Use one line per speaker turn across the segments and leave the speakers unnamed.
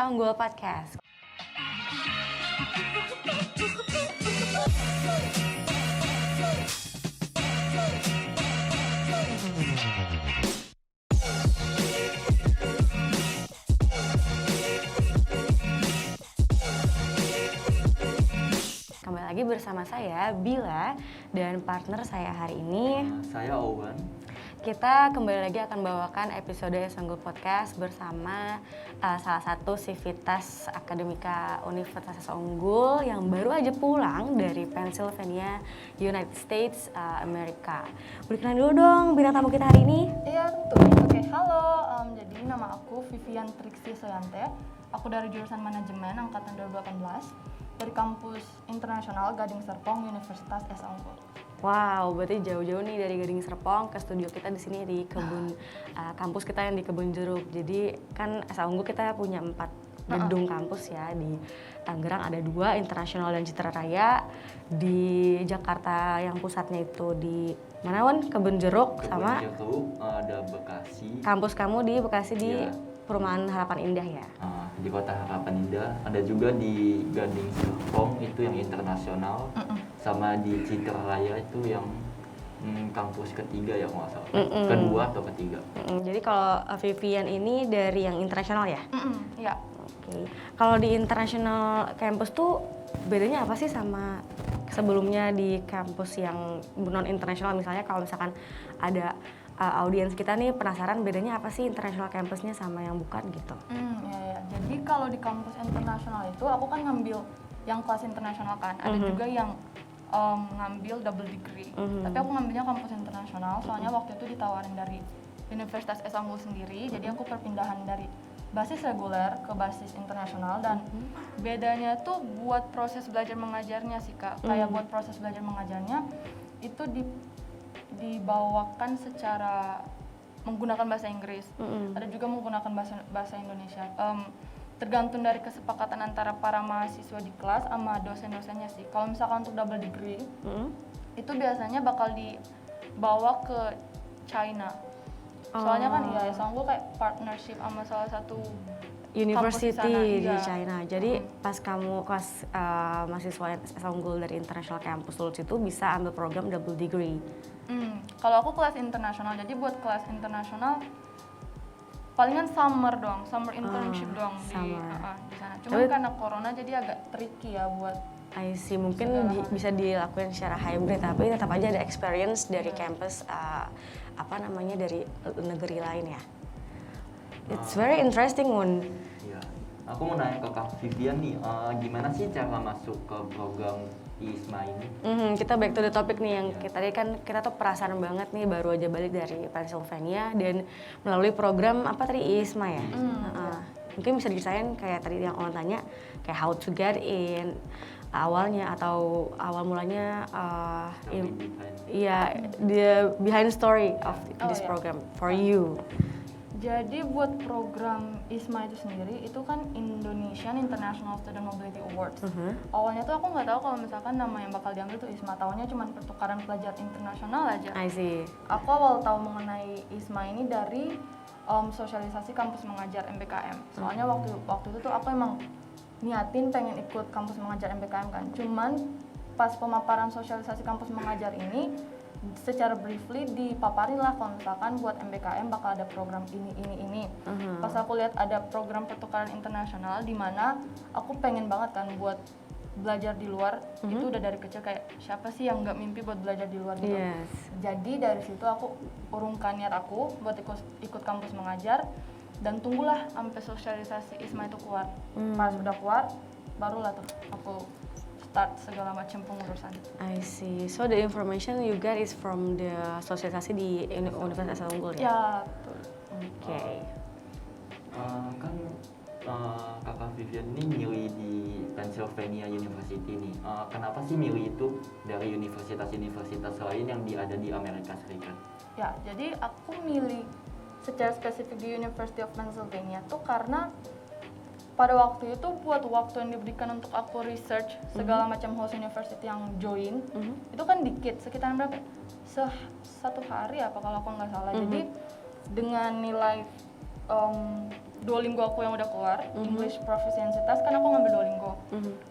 Esa Unggul Podcast. Kembali lagi bersama saya Bila dan partner saya hari ini.
Saya Owen.
Kita kembali lagi akan bawakan episode Esa Unggul Podcast bersama salah satu sivitas akademika Universitas Esa Unggul yang baru aja pulang dari Pennsylvania, United States, Amerika. Boleh kenalin dulu dong bintang tamu kita hari ini?
Iya tentu. Oke, halo. Jadi nama aku Vivian Trixie Soyante. Aku dari jurusan manajemen angkatan 2018 dari kampus internasional Gading Serpong Universitas Esa Unggul.
Wow, berarti jauh-jauh nih dari Gading Serpong ke studio kita di sini di kebun kampus kita yang di Kebun Jeruk. Jadi kan Esa Unggul kita punya 4 gedung kampus ya, di Tangerang ada 2, Internasional dan Citra Raya. Di Jakarta yang pusatnya itu di mana Wan? Kebun Jeruk sama
ada Bekasi.
Kampus kamu di Bekasi di
Iya.
Perumahan Harapan Indah ya.
Di Kota Harapan Indah, ada juga di Gading Serpong itu yang internasional, sama di Citra Raya itu yang kampus ketiga ya nggak salah, kedua atau ketiga.
Jadi kalau Vivian ini dari yang internasional ya?
Iya.
Oke. Kalau di international campus tuh bedanya apa sih sama sebelumnya di kampus yang non internasional? Misalnya kalau misalkan ada audiens kita nih penasaran bedanya apa sih international campusnya sama yang bukan gitu?
Ya. Jadi kalau di kampus internasional itu aku kan ngambil yang kelas internasional kan. Ada juga yang ngambil double degree. Tapi aku ngambilnya kampus internasional soalnya waktu itu ditawarin dari Universitas Esa Unggul sendiri. Jadi aku perpindahan dari basis reguler ke basis internasional dan bedanya tuh buat proses belajar mengajarnya sih Kak. Kayak buat proses belajar mengajarnya itu dibawakan secara menggunakan bahasa Inggris. Ada juga menggunakan bahasa Indonesia. Tergantung dari kesepakatan antara para mahasiswa di kelas sama dosen-dosennya sih. Kalau misalkan untuk double degree, itu biasanya bakal dibawa ke China. Soalnya kan ya Esa Unggul kayak partnership sama salah satu
University di
iya.
China. Jadi pas kamu kelas mahasiswa Esa Unggul dari International Campus lulus itu bisa ambil program double degree.
Kalau aku kelas internasional, jadi buat kelas internasional palingan summer internship doang di sana. Cuma karena corona jadi agak tricky ya buat
I see, mungkin bisa dilakukan secara hybrid tapi tetap aja ada experience dari campus dari negeri lain ya. It's very interesting, Mun.
Iya. Aku mau nanya ke Kak Vivian nih, gimana sih cara masuk ke program ISMA ini?
Kita back to the topic nih yang kita tuh perasaan banget nih baru aja balik dari Pennsylvania dan melalui program ISMA ya. Mungkin bisa diceritain kayak tadi yang orang tanya kayak how to get in awalnya atau awal mulanya the behind story of this program for you.
Jadi buat program ISMA itu sendiri itu kan Indonesian International Student Mobility Awards. Awalnya tuh aku nggak tahu kalau misalkan nama yang bakal diambil tuh ISMA, taunya cuma pertukaran pelajar internasional aja.
I see.
Aku awal tahu mengenai ISMA ini dari sosialisasi kampus mengajar MBKM. Soalnya waktu itu tuh aku emang niatin pengen ikut kampus mengajar MBKM kan. Cuman pas pemaparan sosialisasi kampus mengajar ini secara briefly dipaparin lah kalau misalkan buat MBKM bakal ada program ini. Pas aku lihat ada program pertukaran internasional di mana aku pengen banget kan buat belajar di luar. Itu udah dari kecil kayak siapa sih yang nggak mimpi buat belajar di luar gitu.
Yes.
Jadi dari situ aku urungkan niat aku buat ikut kampus mengajar dan tunggulah sampai sosialisasi ISMA itu keluar. Pas udah keluar barulah tuh aku start segala macam pengurusan.
I see. So the information you get is from the sosialisasi di Universitas Esa Unggul ya?
Ya, betul.
Oke.
Kan Kakak Vivian ini milih di Pennsylvania University nih. Kenapa sih milih itu dari universitas-universitas lain yang ada di Amerika Serikat?
Ya, jadi aku milih secara spesifik di University of Pennsylvania tuh karena pada waktu itu buat waktu yang diberikan untuk aku research segala macam host university yang join itu kan dikit, sekitar berapa? Satu hari apa kalau aku nggak salah. Jadi dengan nilai Duolingo aku yang udah keluar, English Proficiency Test, kan aku ngambil Duolingo.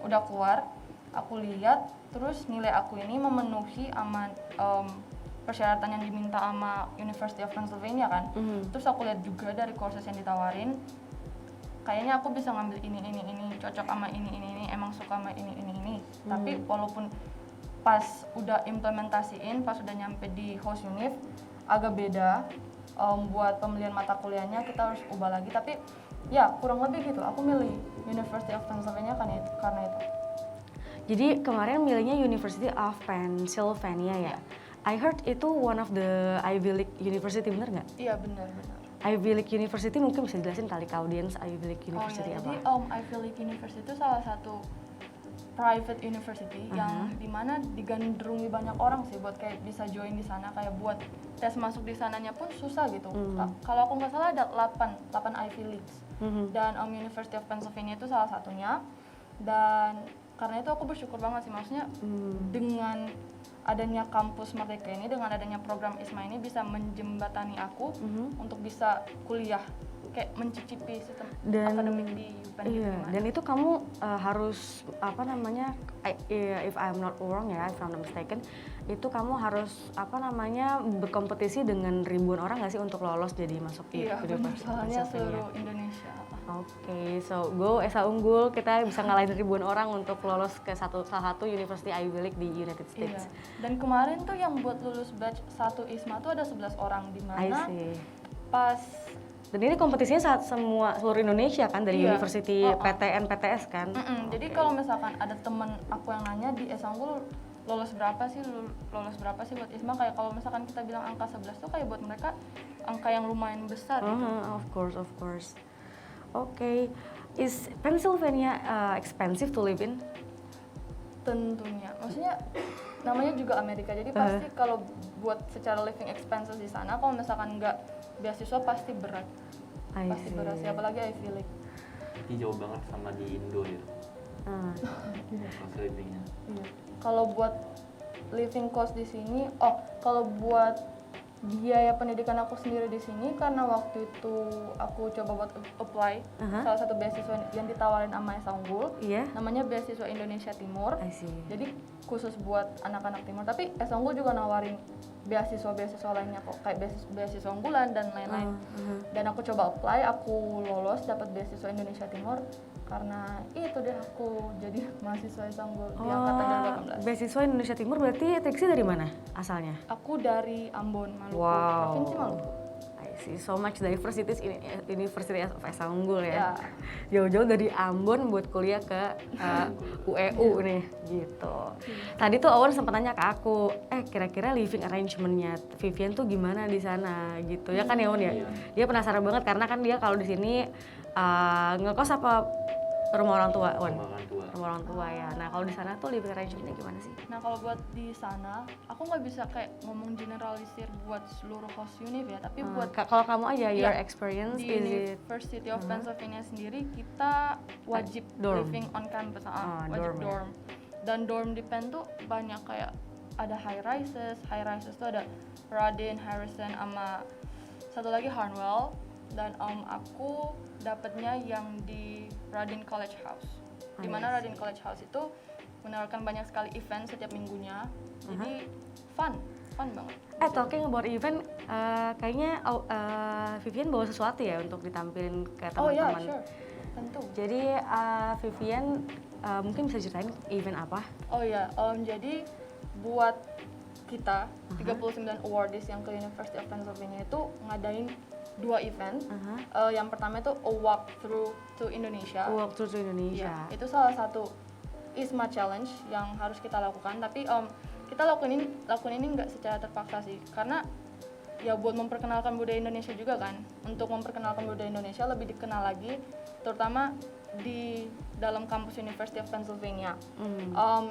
Udah keluar, aku lihat, terus nilai aku ini memenuhi aman persyaratan yang diminta sama University of Pennsylvania kan. Terus aku lihat juga dari courses yang ditawarin, kayaknya aku bisa ngambil ini, cocok sama ini, emang suka sama ini. Tapi walaupun pas udah implementasiin, pas udah nyampe di host univ, agak beda. Buat pemilihan mata kuliahnya kita harus ubah lagi, tapi ya kurang lebih gitu. Aku milih University of Pennsylvania karena itu.
Jadi kemarin milihnya University of Pennsylvania ya? I heard itu one of the Ivy League University, bener nggak?
Iya benar.
Ivy League University mungkin bisa jelasin kali ke audience Ivy League University apa?
Jadi Ivy League University itu salah satu private university yang dimana digandrungi banyak orang sih buat kayak bisa join di sana, kayak buat tes masuk di sananya pun susah gitu. Kalau aku nggak salah ada 8 Ivy Leagues dan University of Pennsylvania itu salah satunya. Dan karena itu aku bersyukur banget sih, maksudnya dengan adanya kampus Merdeka ini, dengan adanya program ISMA ini bisa menjembatani aku untuk bisa kuliah, kayak mencicipi sistem akademik di UPenn.
Iya, dan itu kamu harus apa namanya, if I'm not wrong ya, if I'm not mistaken, itu kamu harus apa namanya berkompetisi dengan ribuan orang nggak sih untuk lolos jadi masuk di
Iya, benar, soalnya seluruh Indonesia.
Oke, so go Esa Unggul, kita bisa ngalahin ribuan orang untuk lolos ke salah satu University Ivy League di United States.
Iya. Dan kemarin tuh yang buat lulus batch 1 ISMA tuh ada 11 orang, di mana pas.
Dan ini kompetisinya saat seluruh Indonesia kan, dari
Iya.
University PTN, PTS kan?
Jadi kalau misalkan ada temen aku yang nanya di Esa Unggul lolos berapa sih buat ISMA, kayak kalau misalkan kita bilang angka 11 tuh kayak buat mereka angka yang lumayan besar gitu.
Of course. Okay, is Pennsylvania expensive to live in?
Tentunya, maksudnya namanya juga Amerika, jadi pasti kalau buat secara living expenses di sana, kalau misalkan nggak beasiswa pasti berat. Berat sih, apalagi Ivy League.
Berarti jauh banget sama di Indo ya. Cost livingnya.
Kalau buat living cost di sini, kalau buat biaya pendidikan aku sendiri di sini, karena waktu itu aku coba buat apply salah satu beasiswa yang ditawarin sama Esa Unggul, namanya beasiswa Indonesia Timur. Jadi khusus buat anak-anak Timur, tapi Esa Unggul juga nawarin beasiswa lainnya kok, kayak beasiswa unggulan dan lain-lain. Dan aku coba apply, aku lolos dapat beasiswa Indonesia Timur. Karena itu deh aku jadi mahasiswa Esa Unggul di angkatan 2018.
Beasiswa Indonesia Timur berarti Trixie dari mana asalnya?
Aku dari Ambon, Maluku, Provinsi Maluku.
I see, so much diversities in University of Esa Unggul ya. Jauh-jauh dari Ambon buat kuliah ke UEU nih, gitu. Tadi tuh Awan sempat nanya ke aku, kira-kira living arrangementnya Vivian tuh gimana di sana gitu ya kan ya Awan ya? Dia penasaran banget karena kan dia kalau di sini ngekos apa rumah orang tua, Wan? Rumah orang tua ya. Nah kalau di sana tuh living arrangementnya gimana sih?
Nah kalau buat di sana, aku nggak bisa kayak ngomong generalisir buat seluruh host univ ya, tapi buat
kalau kamu aja your experience
di University of Pennsylvania sendiri, kita wajib living on campus, wajib dorm. Dan dorm di Penn tuh banyak, kayak ada high rises tuh ada Radin, Harrison, sama satu lagi Harnwell. Dan aku dapatnya yang di Radin College House, dimana Radin College House itu menawarkan banyak sekali event setiap minggunya, jadi fun banget.
Talking about event, kayaknya Vivian bawa sesuatu ya untuk ditampilin ke teman-teman.
Oh ya, sure, tentu.
Jadi Vivian mungkin bisa ceritain event apa?
Oh ya, jadi buat kita 39 awardees yang ke University of Pennsylvania itu ngadain 2 event. Yang pertama itu a walk through to Indonesia. Ya, itu salah satu ISMA challenge yang harus kita lakukan, tapi kita lakuin ini nggak secara terpaksa sih, karena ya buat memperkenalkan budaya Indonesia juga kan. Untuk memperkenalkan budaya Indonesia lebih dikenal lagi, terutama di dalam kampus University of Pennsylvania.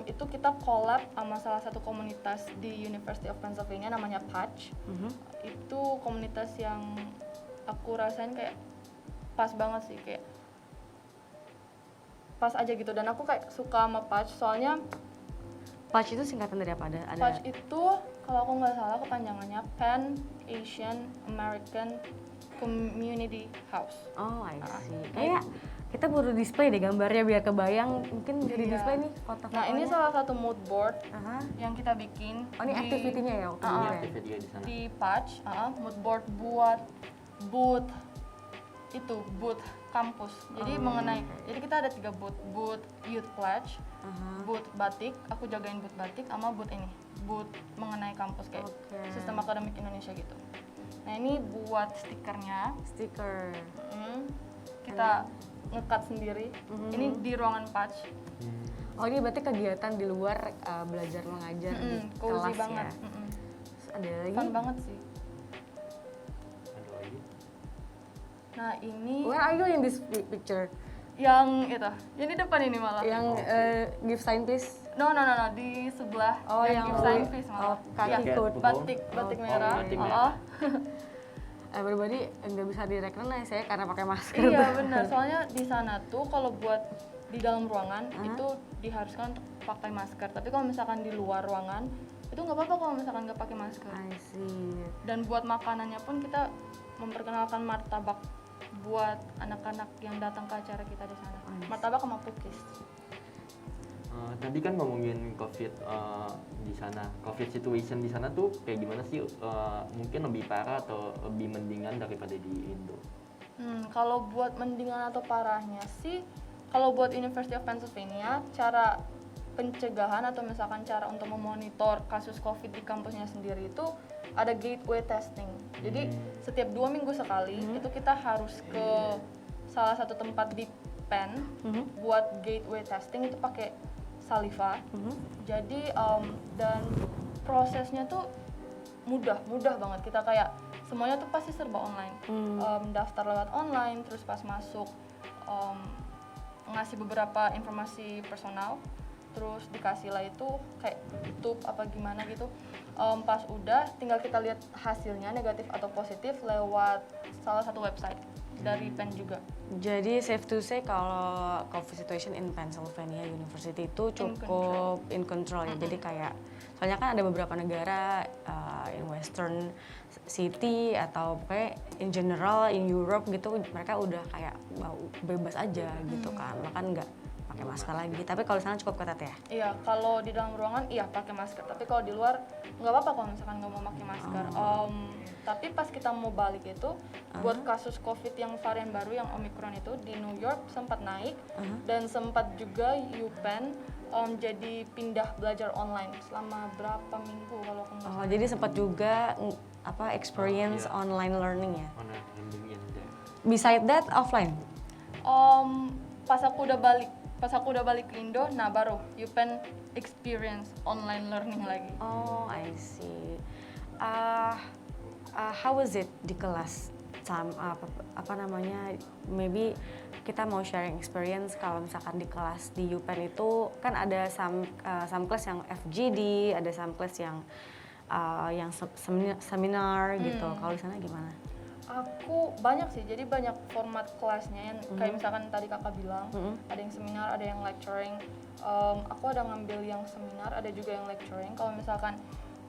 Itu kita collab sama salah satu komunitas di University of Pennsylvania namanya Patch. Itu komunitas yang aku rasain kayak pas banget sih, kayak pas aja gitu, dan aku kayak suka sama Patch, soalnya
Patch itu singkatan dari apa?
Patch itu kalau aku nggak salah kepanjangannya Pan Asian American community house.
Oh, I see. Kayak kita perlu display deh gambarnya biar kebayang. Mungkin bisa di
Iya.
display nih foto-fotonya.
Nah, ini salah satu mood board
Aha.
yang kita bikin.
Oh, ini activity-nya ya? waktu
Ini
itu ya?
aktifnya juga di sana.
Di patch, mood board buat booth booth kampus. Jadi mengenai, jadi kita ada 3 booth youth pledge,
Aha.
booth batik, aku jagain booth batik, sama booth ini, booth mengenai kampus kayak
Oke.
sistem akademik Indonesia gitu. Nah ini buat stikernya,
Stiker.
kita ngekat sendiri. Ini di ruangan patch,
Hmm.
Oh, ini berarti kegiatan di luar belajar mengajar di
cozy
kelas
banget.
ya? Terus ada lagi?
Fun banget sih.
Ada lagi.
Nah ini
Where are you in this picture?
yang itu, yang di depan ini malah.
Yang give sign please?
No, di sebelah.
Oh, yang
give sign please malah.
oh, kaki
Iya,
coat.
batik
Oh,
merah.
batik
Oh,
merah.
Everybody nggak bisa recognize ya karena pakai masker.
Iya benar, soalnya di sana tuh kalau buat di dalam ruangan itu diharuskan untuk pakai masker. Tapi kalau misalkan di luar ruangan itu nggak apa-apa kalau misalkan nggak pakai masker.
I see.
Dan buat makanannya pun kita memperkenalkan martabak buat anak-anak yang datang ke acara kita di sana. Martabak sama cookies.
Tadi kan ngomongin COVID di sana, COVID situation di sana tuh kayak gimana sih? Mungkin lebih parah atau lebih mendingan daripada di Indo?
Kalau buat mendingan atau parahnya sih, kalau buat University of Pennsylvania, cara pencegahan atau misalkan cara untuk memonitor kasus COVID di kampusnya sendiri itu ada gateway testing. Jadi setiap 2 minggu sekali itu kita harus ke salah satu tempat di Penn buat gateway testing itu pakai saliva. Jadi dan prosesnya tuh mudah banget. Kita kayak semuanya tuh pasti serba online. Daftar lewat online, terus pas masuk ngasih beberapa informasi personal, terus dikasih lah itu kayak tube apa gimana gitu. Pas udah tinggal kita lihat hasilnya negatif atau positif lewat salah satu website dari Penn juga.
Jadi safe to say kalau COVID situation in Pennsylvania University itu cukup in control ya. Jadi kayak soalnya kan ada beberapa negara in Western city atau kayak in general in Europe gitu mereka udah kayak bebas aja gitu kan. Bahkan nggak pakai masker lagi. Tapi kalau di sana cukup ketat ya.
Iya, kalau di dalam ruangan iya pakai masker. Tapi kalau di luar nggak apa-apa kalau misalkan nggak mau pakai masker. Tapi pas kita mau balik itu buat kasus COVID yang varian baru yang Omicron itu di New York sempat naik dan sempat juga UPenn jadi pindah belajar online selama berapa minggu kalau aku nggak salah.
Jadi sempat juga experience
Iya.
online learning ya.
Online learning in there.
Beside that offline.
Pas aku udah balik ke Indo, nah baru UPenn experience online learning lagi.
Oh, I see. How was it di kelas? Apa namanya? Maybe kita mau sharing experience kalau misalkan di kelas di UPenn itu kan ada some class yang FGD, ada some class yang seminar gitu. Kalau di sana gimana?
Aku banyak sih, jadi banyak format kelasnya yang kayak misalkan tadi kakak bilang, ada yang seminar, ada yang lecturing. Aku ada ngambil yang seminar, ada juga yang lecturing. Kalau misalkan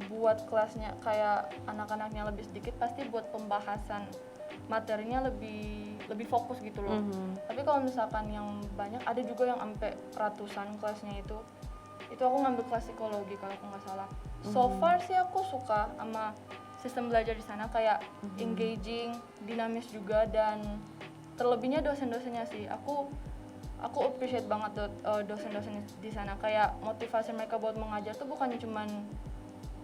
buat kelasnya kayak anak-anaknya lebih sedikit, pasti buat pembahasan materinya lebih fokus gitu loh. Tapi kalau misalkan yang banyak, ada juga yang sampai ratusan kelasnya itu aku ngambil kelas psikologi kalau aku nggak salah. So far sih aku suka sama sistem belajar di sana, kayak engaging, dinamis juga, dan terlebihnya dosen-dosennya sih. Aku appreciate banget dosen-dosen di sana, kayak motivasi mereka buat mengajar tuh bukan cuman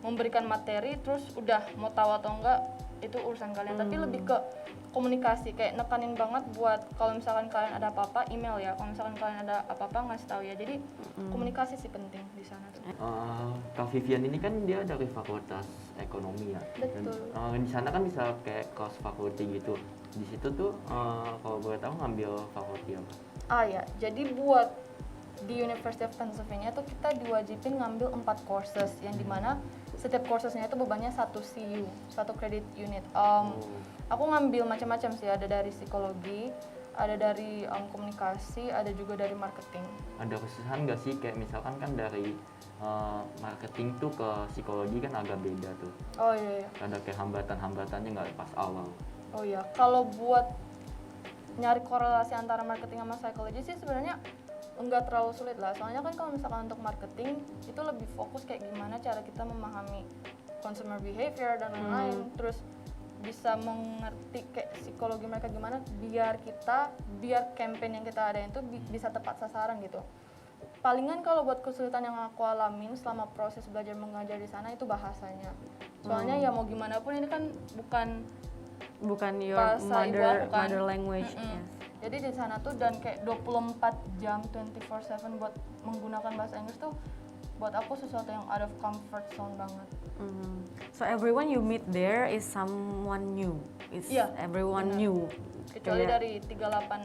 memberikan materi terus udah mau tahu atau enggak itu urusan kalian, tapi lebih ke komunikasi, kayak nekanin banget buat kalau misalkan kalian ada apa-apa email ya, kalau misalkan kalian ada apa-apa ngasih tahu ya. Jadi komunikasi sih penting di sana tuh.
Kak Vivian ini kan dia dari Fakultas Ekonomi ya.
Betul.
Dan, di sana kan bisa kayak cross faculty gitu. Di situ tuh kalau boleh tahu ngambil fakulti apa?
Ya, jadi buat di University of Pennsylvania tuh kita diwajibin ngambil 4 courses yang dimana setiap coursesnya itu bebannya 1 CU, 1 credit unit. Aku ngambil macam-macam sih, ada dari psikologi, ada dari komunikasi, ada juga dari marketing.
Ada kesusahan nggak sih kayak misalkan kan dari marketing tuh ke psikologi kan agak beda tuh.
Oh iya.
Ada kayak hambatan-hambatannya nggak pas awal?
Oh iya, kalau buat nyari korelasi antara marketing sama psikologi sih sebenarnya enggak terlalu sulit lah. Soalnya kan kalau misalkan untuk marketing itu lebih fokus kayak gimana cara kita memahami consumer behavior dan lain-lain. Terus bisa mengerti kayak psikologi mereka gimana biar campaign yang kita adain itu bisa tepat sasaran gitu. Palingan kalau buat kesulitan yang aku alamin selama proses belajar mengajar di sana itu bahasanya. Soalnya ya mau gimana pun ini kan
bukan your
bahasa ibu aku kan.
mother language.
Mm-mm.
Yes.
Jadi di sana tuh dan kayak 24 jam 24/7 buat menggunakan bahasa Inggris tuh buat aku sesuatu yang out of comfort zone banget.
So everyone you meet there is someone new. It's
Iya,
everyone
benar.
new.
Kecuali
Kayak-
dari 38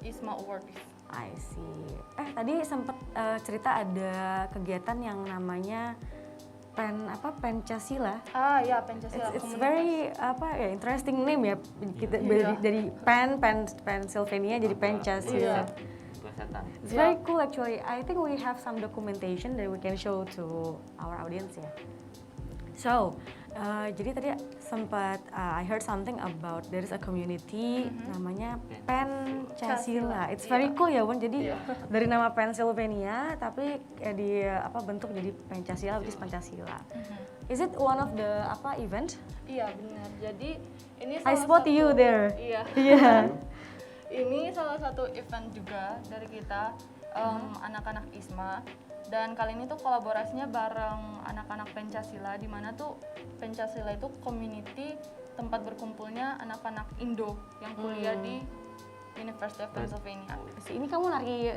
ISMA Awards.
I see. Tadi sempat cerita ada kegiatan yang namanya Pancasila.
Ah ya, Pancasila
It's
komunitas.
very interesting name ya. Kita
Iya.
dari Pennsylvania jadi Pancasila.
Iya.
Plesetan.
It's very cool actually. I think we have some documentation that we can show to our audience ya. So, jadi tadi sempat I heard something about there is a community namanya Pancasila. It's very cool ya, Wan. Jadi
Iya.
dari nama Pennsylvania tapi bentuk jadi Pancasila, which is Pancasila. Is it one of the event?
Iya benar. Jadi ini
I
salah
spot
satu,
you there.
Iya.
Iya.
Ini salah satu event juga dari kita anak-anak ISMA dan kali ini tuh kolaborasinya bareng anak-anak Pancasila di mana tuh Pancasila itu community tempat berkumpulnya anak-anak Indo yang kuliah di University of Pennsylvania.
Ini kamu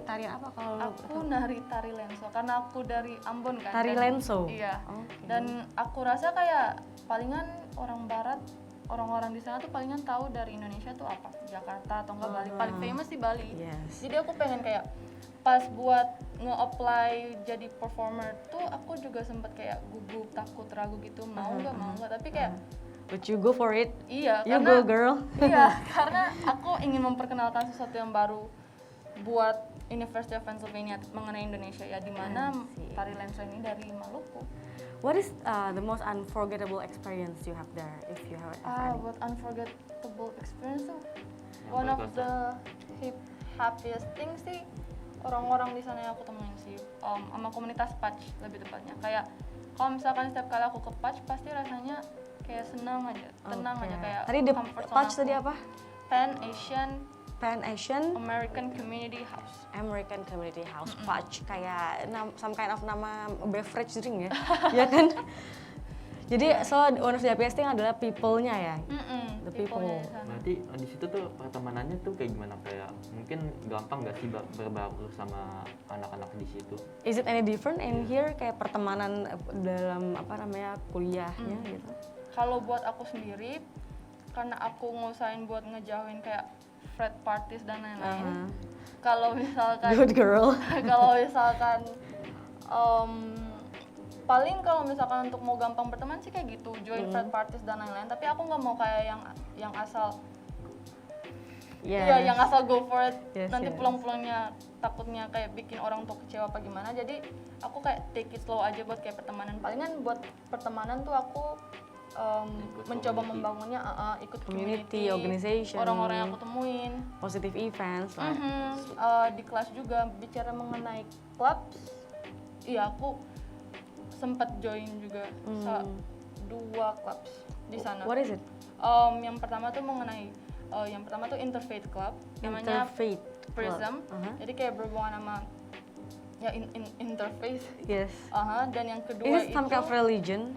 tari apa kalau
Aku nari tari lenso karena aku dari Ambon kan.
Tari
dan-
lenso?
Iya.
Oke.
Dan aku rasa kayak palingan orang barat orang-orang di sana tuh palingan tahu dari Indonesia tuh apa Jakarta atau enggak Bali, paling famous di Bali.
Yes.
Jadi aku pengen kayak pas buat nge-apply jadi performer tuh aku juga sempet kayak gugup, takut, ragu gitu mau nggak tapi kayak
But you go for it.
iya
You
karena
go girl.
iya karena aku ingin memperkenalkan sesuatu yang baru buat University of Pennsylvania mengenai Indonesia ya di mana
I see.
tari lenso ini dari Maluku.
What is the most unforgettable experience you have there, if you have any?
Buat unforgettable experience tuh
Yang
one of
berkesan.
the happiest things sih orang-orang di sana yang aku temuin sih sama komunitas Patch lebih tepatnya kayak kalau misalkan setiap kali aku ke Patch pasti rasanya kayak senang aja tenang
Oke.
aja kayak
Tadi the
comfort zone
Patch
aku.
tadi apa?
Pan Asian
American
Community House.
Community House. Patch kayak some kind of nama beverage drink ya, ya kan? Jadi so one of the happiest thing adalah people-nya ya. The people.
People-nya di sana.
Berarti di situ tuh pertemanannya tuh kayak gimana, kayak mungkin gampang gak sih berbaur sama anak-anak di situ?
Is it any different in here kayak pertemanan dalam kuliahnya gitu?
Kalau buat aku sendiri, karena aku ngusahain buat ngejauhin kayak frat parties dan lain-lain. Kalau misalkan
Good girl.
kalau misalkan paling kalau misalkan untuk mau gampang berteman sih kayak gitu, join frat parties dan lain-lain. Tapi aku nggak mau kayak yang asal Iya, yang asal go for it.
Yes,
Nanti
yes.
pulang-pulangnya takutnya kayak bikin orang tuh kecewa apa gimana. Jadi aku kayak take it slow aja buat kayak pertemanan. Palingan buat pertemanan tuh aku mencoba
community.
membangunnya ikut
Community, organization.
orang-orang yang aku temuin.
Positive events lah.
Di kelas juga bicara mengenai clubs. Iya, aku sempat join juga 2 clubs di sana.
What is it?
Yang pertama tuh Interfaith Club, namanya
Interfaith Club.
Prism.
Uh-huh.
Jadi kayak berhubungan sama ya interfaith.
Yes.
Dan yang kedua
Is it
itu
some kind of religion?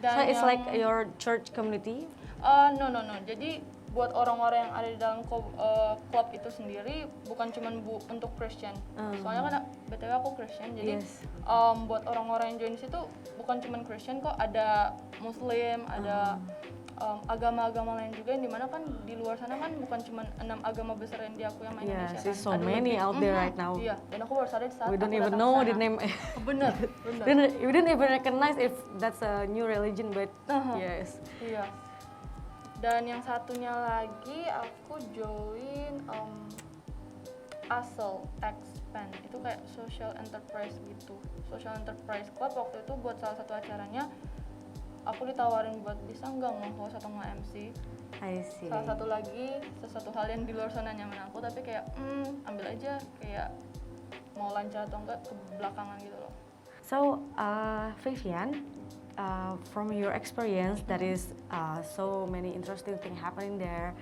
dan
So it's
yang-
like your church community?
No. Jadi buat orang-orang yang ada di dalam klub itu sendiri bukan cuma untuk Christian. Soalnya kan BTW aku Christian, jadi
Yes.
buat orang-orang yang join di situ bukan cuma Christian kok, ada Muslim, ada agama-agama lain juga yang dimana kan di luar sana kan bukan cuma 6 agama besar yang diakui sama
Yeah,
Indonesia
see
kan.
so
Ada
many
lebih.
out there right now.
Iya, dan aku baru sadar di saat
We don't
aku
even
datang
know
ke
the
sana.
name.
Bener.
We didn't even recognize if that's a new religion, but yes.
Iya. Dan yang satunya lagi aku join ASEL Expand, itu kayak social enterprise gitu, social enterprise club. Waktu itu buat salah satu acaranya aku ditawarin buat bisa nggak nge-host atau nge-MC.
I see.
Salah satu lagi, sesuatu hal yang di luar zona nyaman aku, tapi kayak ambil aja, kayak mau lancar atau enggak ke belakangan gitu loh.
So, Vivian, from your experience, that is so many interesting things happening there.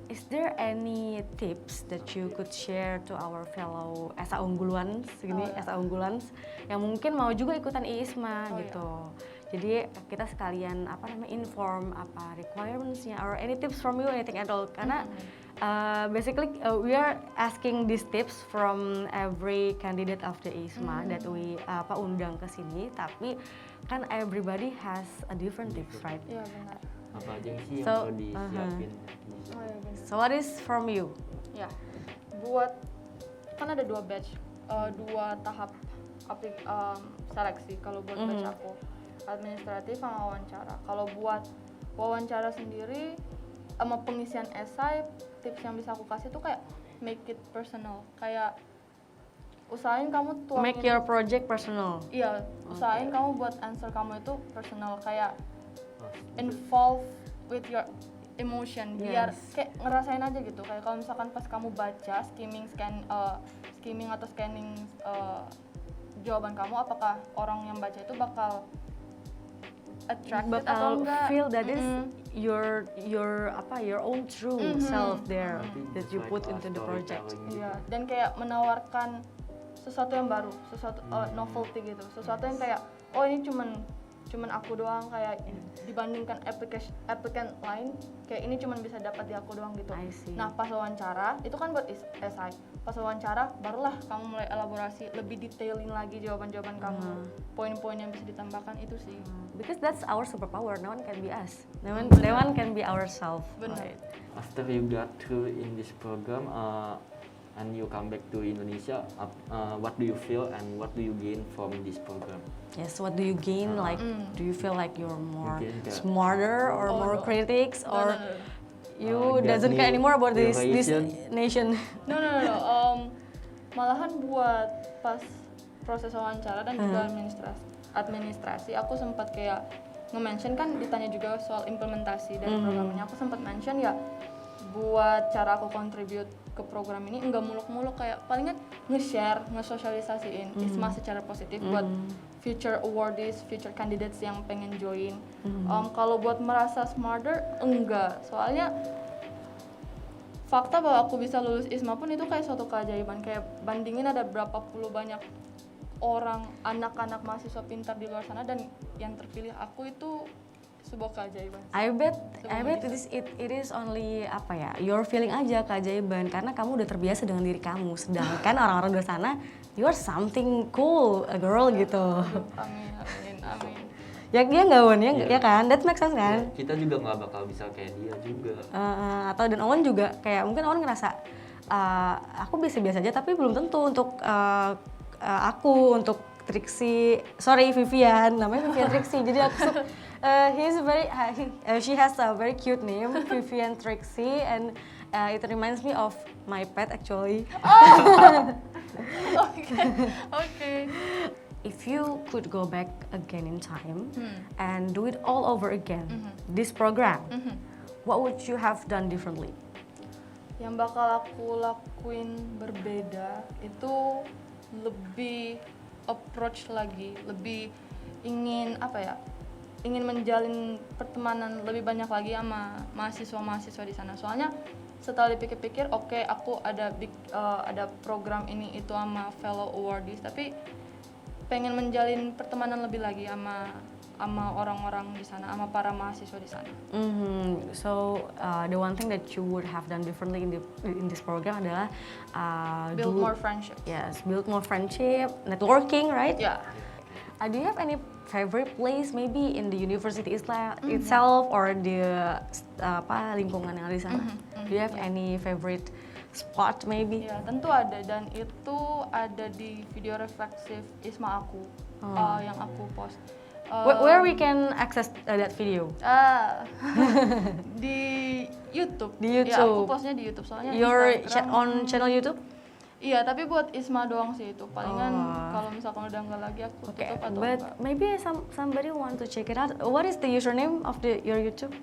Is there any tips that you could share to our fellow Esa Unggulans, Esa Unggulans, yang mungkin mau juga ikutan IISMA gitu? Jadi kita sekalian inform apa requirements-nya, or any tips from you, anything at all? Karena basically we are asking these tips from every candidate of the IISMA that we undang ke sini, tapi kan everybody has a different tips, right?
Iya benar.
Apa aja sih yang
So,
perlu disiapin?
Oh iya benar.
So what is from you?
Ya, buat kan ada 2 batch, 2 tahap seleksi. Kalau buat batch aku administratif sama wawancara. Kalau buat wawancara sendiri sama pengisian esai, tips yang bisa aku kasih tuh kayak make it personal. Kayak usahain kamu tuangin.
Make your project personal.
Iya, usahain kamu buat answer kamu itu personal, kayak involve with your emotion, biar kayak ngerasain aja gitu. Kayak kalau misalkan pas kamu baca skimming atau scanning jawaban kamu, apakah orang yang baca itu bakal attracted atau enggak,
feel that is your own true self there that you put into the project.
Iya, dan kayak menawarkan sesuatu yang baru, sesuatu novelty gitu, sesuatu yang kayak oh ini cuman aku doang, kayak dibandingkan applicant lain, kayak ini cuman bisa dapat di aku doang gitu.
I see.
Nah pas wawancara itu kan buat esai, pas wawancara barulah kamu mulai elaborasi lebih detailing lagi jawaban-jawaban kamu, poin-poin yang bisa ditambahkan itu sih.
Because that's our superpower. No one can be us. No one can be ourselves.
Benar.
Right?
After you got through in this program and you come back to Indonesia, what do you feel and what do you gain from this program?
Yes. What do you gain? Like, do you feel like you're more
You gain
smarter or
Oh,
more
no.
critics, or
No.
you
Get
doesn't care
new
anymore about this
relation?
nation?
No. Malahan buat pas proses wawancara dan juga administrasi, aku sempat kayak nge-mention, kan ditanya juga soal implementasi dari programnya. Aku sempat mention ya, buat cara aku contribute ke program ini enggak muluk-muluk, kayak palingan nge-share, nge-sosialisasiin ISMA secara positif buat future awardees, future candidates yang pengen join. Kalau buat merasa smarter, enggak. Soalnya fakta bahwa aku bisa lulus ISMA pun itu kayak suatu keajaiban. Kayak bandingin ada berapa puluh banyak orang, anak-anak mahasiswa pintar di luar sana, dan yang terpilih aku itu sebuah keajaiban.
I bet it is only your feeling aja keajaiban, karena kamu udah terbiasa dengan diri kamu, sedangkan orang-orang di sana you are something cool, a girl gitu.
Amin.
Ya dia nggak Won, ya kan, that makes sense kan?
Kita juga nggak bakal bisa kayak dia juga.
Atau dan Owen juga kayak mungkin Owen ngerasa aku biasa-biasa aja, tapi belum tentu untuk aku, untuk Vivian, namanya Vivian Trixie. Jadi aku she has a very cute name, Vivian Trixie, and it reminds me of my pet actually.
Okay.
If you could go back again in time and do it all over again, this program, what would you have done differently?
Yang bakal aku lakuin berbeda itu lebih approach lagi, lebih ingin menjalin pertemanan lebih banyak lagi sama mahasiswa-mahasiswa di sana. Soalnya setelah dipikir-pikir, oke, aku ada program ini itu sama fellow awardees, tapi pengen menjalin pertemanan lebih lagi sama orang-orang di sana, sama para mahasiswa di sana.
So the one thing that you would have done differently in this program adalah
Build more friendship.
Yes, build more friendship, networking, right?
Ya.
Do you have any favorite place maybe in the university itself or the lingkungan yang ada di sana? Do you have any favorite spot maybe?
Ya, tentu ada, dan itu ada di video refleksif ISMA aku yang aku post.
Where we can access that video?
Di YouTube.
Di YouTube.
Ya, aku postnya di YouTube soalnya
Your
Instagram.
on channel YouTube?
Iya, tapi buat ISMA doang sih itu. Palingan
Oh.
kalau misalkan udah enggak lagi aku
Okay,
tutup atau
but
enggak.
maybe somebody want to check it out. What is the username of your YouTube?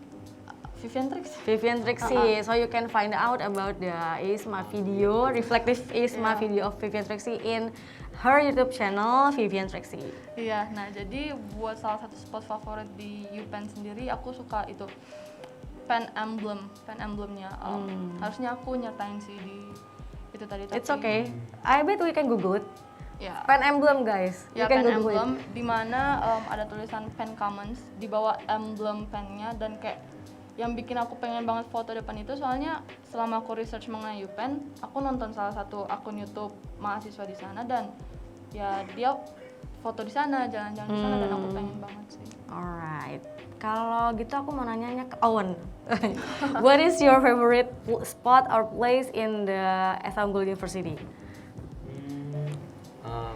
Vivian Trix.
Vivian Trixie. So you can find out about the ISMA video, reflective ISMA
Yeah.
video of Vivian Trixie in her YouTube channel, Vivian Trixie.
Iya, nah jadi buat salah satu spot favorit di UPenn sendiri aku suka itu pen emblemnya. Harusnya aku nyertain sih di itu tadi.
It's
tapi-
okay. I bet we can Google it.
Ya.
Pen emblem guys.
Ya,
You can
pen
Google
emblem
it.
di mana ada tulisan pen commons di bawah emblem pennya, dan kayak yang bikin aku pengen banget foto depan itu soalnya selama aku research mengenai UPenn, aku nonton salah satu akun YouTube mahasiswa di sana dan ya dia foto di sana, jalan-jalan di sana dan aku pengen banget sih.
Alright. Kalau gitu aku mau nanyanya ke Owen. What is your favorite spot or place in the SI Unggul University?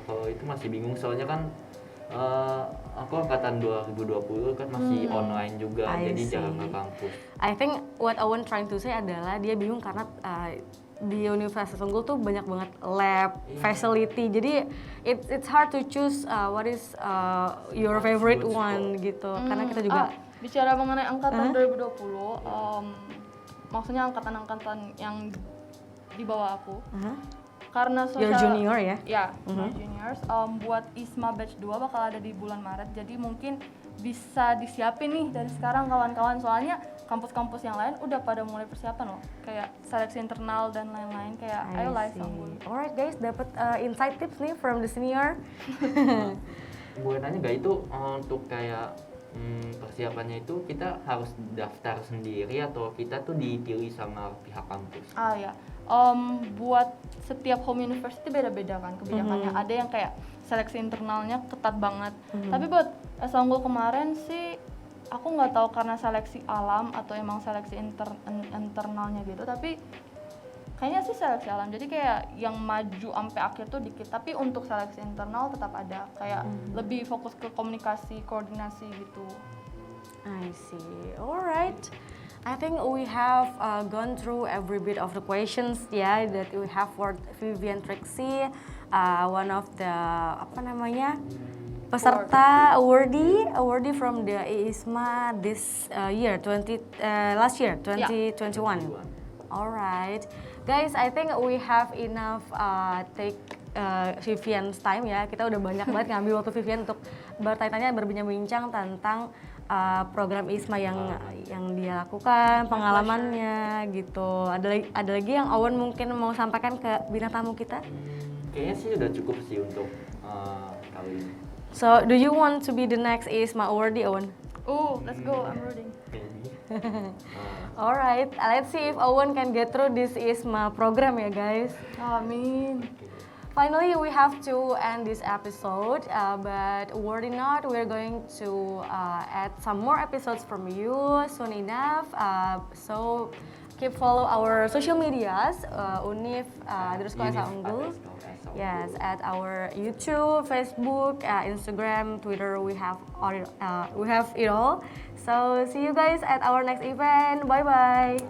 Kalau itu masih bingung soalnya kan aku angkatan 2020 kan masih online juga,
I
jadi
see.
jarang ke kampus.
I think what Owen trying to say adalah dia bingung karena di Universitas Unggul tuh banyak banget lab, facility. Jadi it's hard to choose what is your favorite
Good
one gitu. Karena kita juga
Bicara mengenai angkatan 2020, maksudnya angkatan-angkatan yang di bawah aku. Karena
your junior ya.
Ya, my juniors. Buat ISMA batch 2 bakal ada di bulan Maret. Jadi mungkin bisa disiapin nih dari sekarang kawan-kawan. Soalnya kampus-kampus yang lain udah pada mulai persiapan loh. Kayak seleksi internal dan lain-lain. Kayak ayo lah
see.
Unggul.
Alright guys, dapat insight tips nih from the senior.
Boleh nanya nggak itu untuk kayak persiapannya itu kita harus daftar sendiri atau kita tuh dipilih sama pihak kampus?
Ah ya, buat setiap home university beda-beda kan kebijakannya. Ada yang kayak seleksi internalnya ketat banget. Tapi buat SI Unggul kemarin sih, aku nggak tahu karena seleksi alam atau emang seleksi internalnya gitu. Tapi kayaknya sih seleksi alam. Jadi kayak yang maju sampai akhir tuh dikit. Tapi untuk seleksi internal tetap ada. Kayak lebih fokus ke komunikasi, koordinasi gitu.
I see. Alright. I think we have gone through every bit of the questions that we have for Vivian Trixie, one of the peserta awardee from the ISMA this year last year 2021. Alright, guys, I think we have enough take Vivian's time ya. Kita udah banyak banget ngambil waktu Vivian untuk bertanya-tanya, berbincang-bincang tentang program ISMA yang dia lakukan, pengalamannya gitu. Ada lagi yang Owen mungkin mau sampaikan ke bintang tamu kita?
Kayaknya sih udah cukup sih untuk kali ini.
So, do you want to be the next ISMA awardee, Owen?
Let's go, I'm rooting.
Alright, let's see if Owen can get through this ISMA program ya guys.
Amin.
Finally, we have to end this episode, but worry not, we're going to add some more episodes from you soon enough. So keep follow our social medias, Unif _SI Unggul. Yes, at our YouTube, Facebook, Instagram, Twitter, we have it all. So see you guys at our next event. Bye bye.